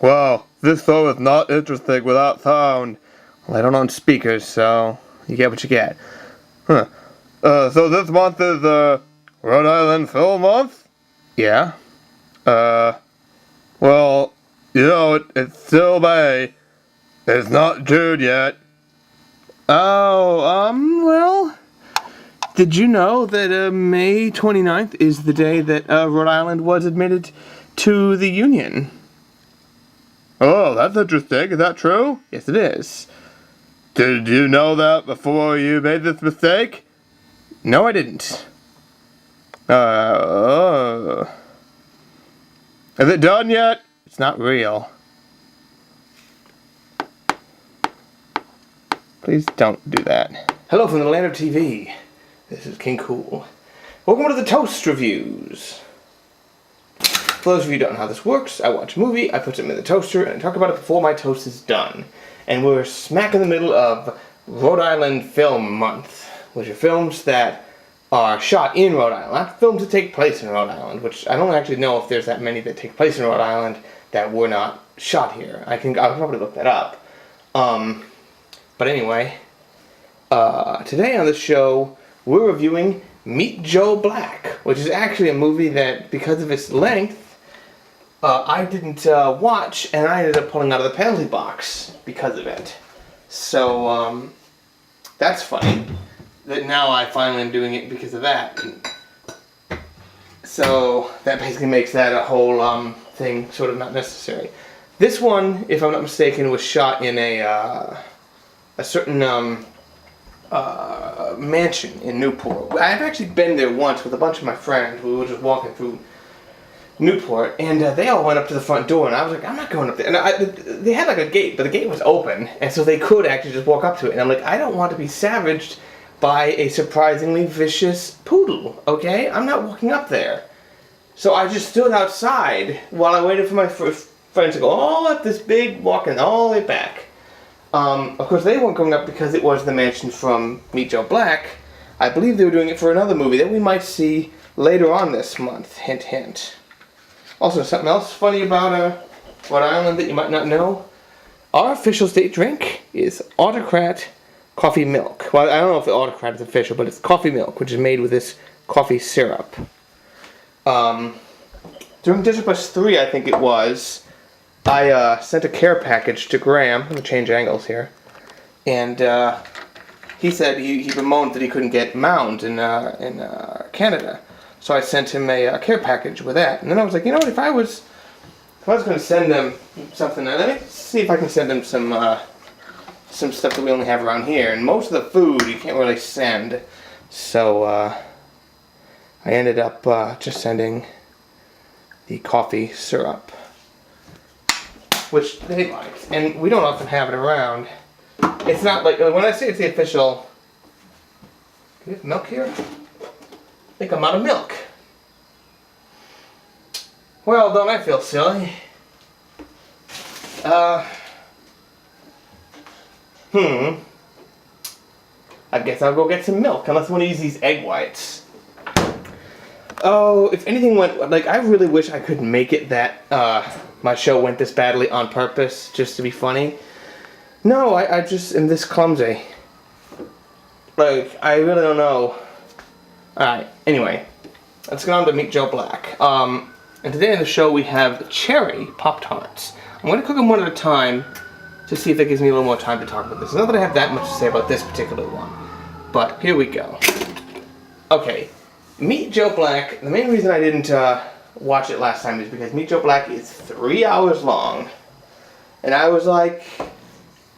Well, this show is not interesting without sound. Well, I don't own speakers, so you get what you get. Huh. So this month is, Rhode Island Film Month? Yeah. Well, it's still May. It's not June yet. Well, did you know that, May 29th is the day that, Rhode Island was admitted to the Union? Oh, that's interesting. Is that true? Yes, it is. Did you know that before you made this mistake? No, I didn't. Is it done yet? It's not real. Please don't do that. Hello from the land of TV. This is King Cool. Welcome to the Toast Reviews. For those of you who don't know how this works, I watch a movie, I put it in the toaster, and I talk about it before my toast is done. And we're smack in the middle of Rhode Island Film Month, which are films that are shot in Rhode Island, not films that take place in Rhode Island, which I don't actually know if there's that many that take place in Rhode Island that were not shot here. I'll probably look that up. But anyway, today on the show, we're reviewing Meet Joe Black, which is actually a movie that, because of its length, I didn't watch, and I ended up pulling out of the penalty box because of it. So, that's funny, that now I finally am doing it because of that. So, that basically makes that a whole thing sort of not necessary. This one, if I'm not mistaken, was shot in a certain mansion in Newport. I've actually been there once with a bunch of my friends. We were just walking through Newport, and they all went up to the front door, and I was like, I'm not going up there. And they had like a gate, but the gate was open, and so they could actually just walk up to it. And I'm like, I don't want to be savaged by a surprisingly vicious poodle, okay? I'm not walking up there. So I just stood outside while I waited for my friends to go all up this big, walking all the way back. Of course, they weren't going up because it was the mansion from Meet Joe Black. I believe they were doing it for another movie that we might see later on this month. Hint, hint. Also, something else funny about Rhode Island that you might not know. Our official state drink is Autocrat coffee milk. Well, I don't know if the Autocrat is official, but it's coffee milk, which is made with this coffee syrup. During District Bus 3, I think it was, I sent a care package to Graham. I'm going to change angles here. And he said he bemoaned that he couldn't get Mound in Canada. So I sent him a care package with that. And then I was like, you know what, if I was going to send them something, let me see if I can send them some stuff that we only have around here. And most of the food you can't really send. So I ended up just sending the coffee syrup, which they liked, and we don't often have it around. It's not like, when I say it's the official, do we have milk here? I think I'm out of milk. Well, don't I feel silly? I guess I'll go get some milk, unless one of these egg whites. Oh, if anything went, like, I really wish I could make it that, my show went this badly on purpose, just to be funny. No, I just am this clumsy. Like, I really don't know. Alright, anyway. Let's get on to Meet Joe Black. And today on the show we have cherry Pop-Tarts. I'm going to cook them one at a time to see if that gives me a little more time to talk about this. Not that I have that much to say about this particular one. But, here we go. Okay. Meet Joe Black, the main reason I didn't watch it last time is because Meet Joe Black is 3 hours long. And I was like,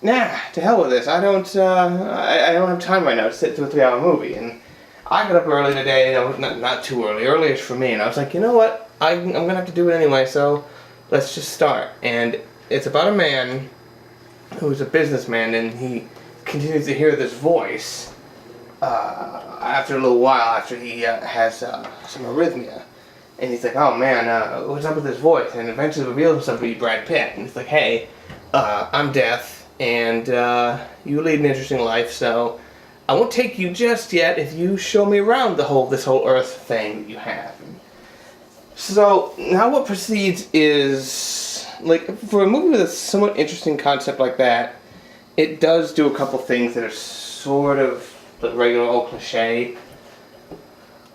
nah, to hell with this. I don't have time right now to sit through a 3-hour movie. And I got up early today, not too early, early-ish for me, and I was like, you know what, I'm going to have to do it anyway, so let's just start. And it's about a man who's a businessman, and he continues to hear this voice after a little while, after he has some arrhythmia. And he's like, oh man, what's up with this voice? And eventually reveals himself to be Brad Pitt. And he's like, hey, I'm deaf, and you lead an interesting life, so I won't take you just yet if you show me around this whole Earth thing that you have. So now what proceeds is like, for a movie with a somewhat interesting concept like that, it does do a couple things that are sort of the regular old cliche.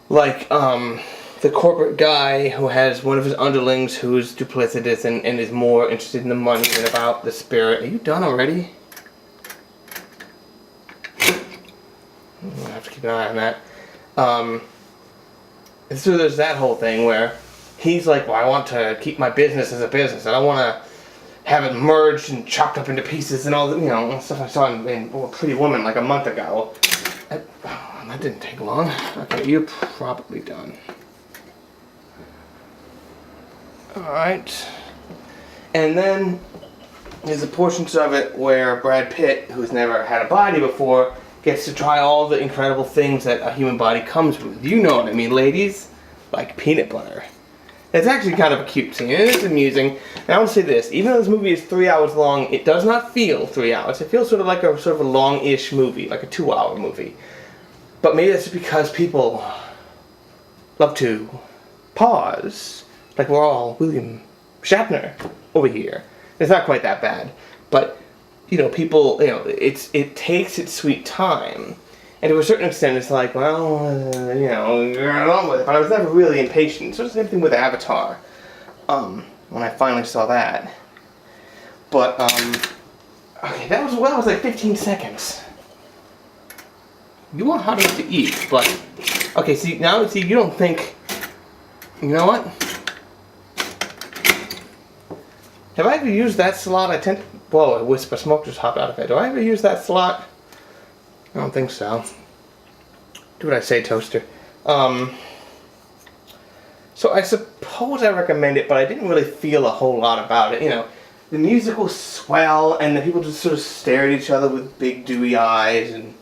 Like, the corporate guy who has one of his underlings who's duplicitous and is more interested in the money than about the spirit. Are you done already? I have to keep an eye on that. And so there's that whole thing where he's like, well, I want to keep my business as a business. I don't want to have it merged and chopped up into pieces and all the, stuff I saw in Pretty Woman like a month ago. That didn't take long. Okay, you're probably done. Alright. And then there's the portions of it where Brad Pitt, who's never had a body before, gets to try all the incredible things that a human body comes with. You know what I mean, ladies? Like peanut butter. It's actually kind of a cute scene. It is amusing. And I want to say this, even though this movie is 3 hours long, it does not feel 3 hours. It feels sort of like a long-ish movie, like a 2-hour movie. But maybe that's because people love to pause, like we're all William Shatner over here. It's not quite that bad, but people, it takes its sweet time, and to a certain extent, it's like, well, you're along with it. But I was never really impatient. So it's the same thing with Avatar. When I finally saw that, but okay, that was like 15 seconds. You want hot enough to eat, but okay. See, you don't think. You know what? Have I ever used that slot? Whoa, a wisp of smoke just hopped out of it. Do I ever use that slot? I don't think so. Do what I say, toaster. So I suppose I recommend it, but I didn't really feel a whole lot about it. The music was swell, and the people just sort of stare at each other with big dewy eyes, and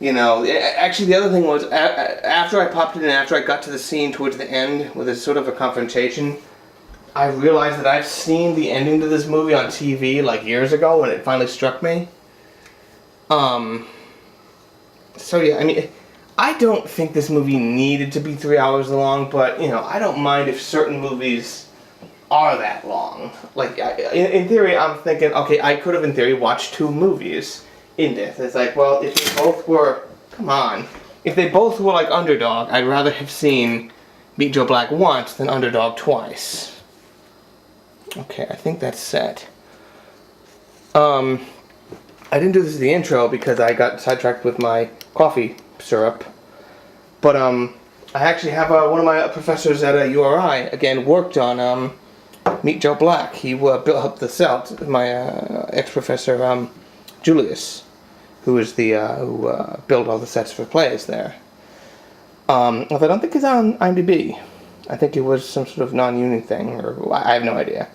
actually the other thing was, after I popped it in, after I got to the scene towards the end, with a sort of a confrontation, I realized that I've seen the ending to this movie on TV like years ago when it finally struck me. So yeah, I mean, I don't think this movie needed to be 3 hours long, but, I don't mind if certain movies are that long. Like, in theory, I'm thinking, okay, I could have, in theory, watched 2 movies in this. It's like, well, if they both were, if they both were like Underdog, I'd rather have seen Meet Joe Black once than Underdog twice. Okay, I think that's set. I didn't do this as the intro because I got sidetracked with my coffee syrup. But I actually have one of my professors at URI, again, worked on Meet Joe Black. He built up the set, my ex-professor Julius, who is who built all the sets for plays there. Although I don't think it's on IMDb. I think it was some sort of non-union thing, or I have no idea.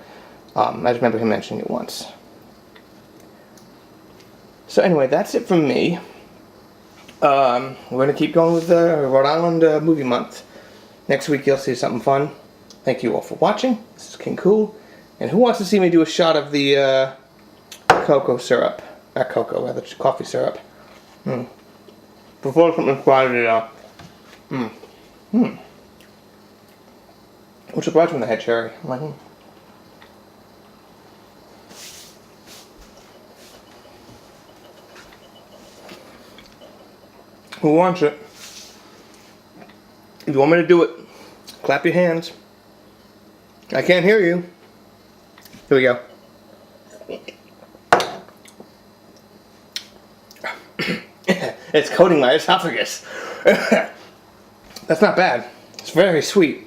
I just remember him mentioning it once. So anyway, that's it from me. We're going to keep going with Rhode Island movie month. Next week you'll see something fun. Thank you all for watching. This is King Cool. And who wants to see me do a shot of the cocoa syrup? Not cocoa, rather coffee syrup. Before something quieted it up. I'm surprised when they had cherry. I'm like, Who wants it? If you want me to do it, clap your hands. I can't hear you. Here we go. It's coating my esophagus. That's not bad. It's very sweet.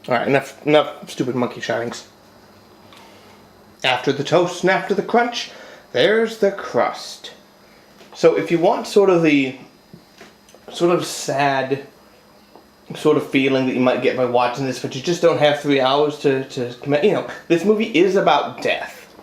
Alright, enough stupid monkey shinings. After the toast and after the crunch, there's the crust. So if you want sort of the sad sort of feeling that you might get by watching this, but you just don't have 3 hours to commit, this movie is about death.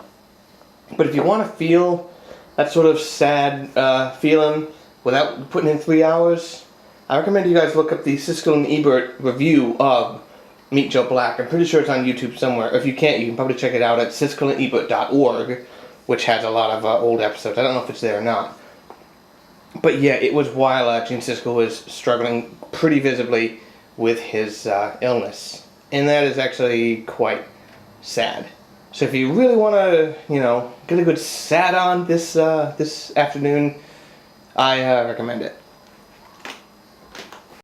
But if you want to feel that sort of sad feeling without putting in 3 hours, I recommend you guys look up the Siskel and Ebert review of Meet Joe Black. I'm pretty sure it's on YouTube somewhere. If you can't, you can probably check it out at siskelandebert.org, which has a lot of old episodes. I don't know if it's there or not. But yeah, it was while Gene Siskel was struggling pretty visibly with his illness. And that is actually quite sad. So if you really want to, you know, get a good sad on this this afternoon, I recommend it.